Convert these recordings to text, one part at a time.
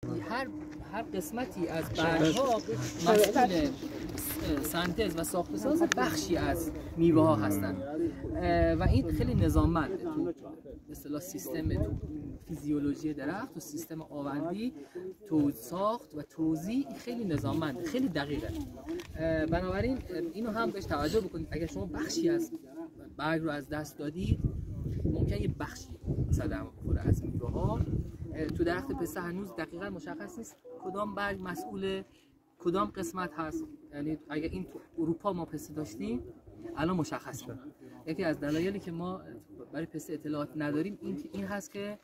هر قسمتی از برگ‌ها مسئول سنتز و ساخت‌وساز بخشی از میوه ها هستند و این خیلی نظاممنده تو به اصطلاح سیستم تو فیزیولوژی درخت و سیستم آوندی تو ساخت و توزیع خیلی نظاممنده، خیلی دقیقه. بنابراین اینو هم بهش توجه بکنید. اگر شما بخشی از برگ رو از دست دادید ممکنه یه بخشی مثلا بخوره از میوه ها. تو درخت پسته هنوز دقیقاً مشخص نیست کدام برگ مسئول کدام قسمت هست. یعنی اگر این تو اروپا ما پسته داشتیم الان مشخص شد. یکی از دلایلی که ما برای پسته اطلاعات نداریم این هست که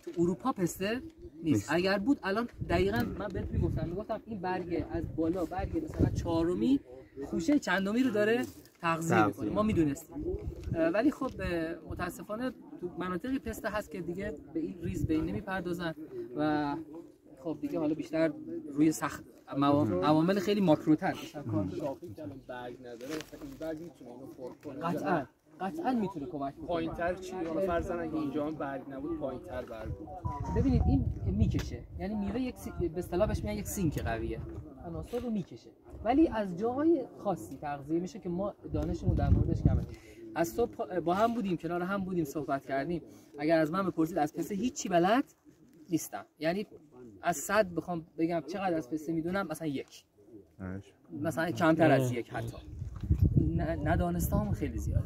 تو اروپا پسته نیست. اگر بود الان دقیقاً من بهت میگفتم این برگ از بالا برگ مثلا چهارمی خوشه چندمی رو داره تغذیه میکنه، ما میدونستیم. ولی خب متاسفانه تو مناطقی پسته هست که دیگه به این ریز به این نمیپردازن و خب دیگه حالا بیشتر روی سخت عوامل خیلی ماکروتر مثلا کار شاخی که الان برگ نداره مثلا این برگ میتونه اینو پر کنه. قطعاً میتونه کمک کنه. پایین‌تر چی؟ حالا فرضاً اگه اینجا هم برگ نبود پایین‌تر برگ بود. ببینید این میکشه، یعنی میوه یک به اصطلاح بهش میگن یک سینک قویه، عناصر رو میکشه ولی از جاهای خاصی تغذیه میشه که ما دانشمون در موردش کمه. از صبح با هم بودیم، کنار هم بودیم، صحبت کردیم. اگر از من بپرسید از پسته هیچی بلد نیستم، یعنی از 100 بخوام بگم چقدر از پسته میدونم مثلا یک، مثلا کمتر از یک، حتی ندانستم خیلی زیاده.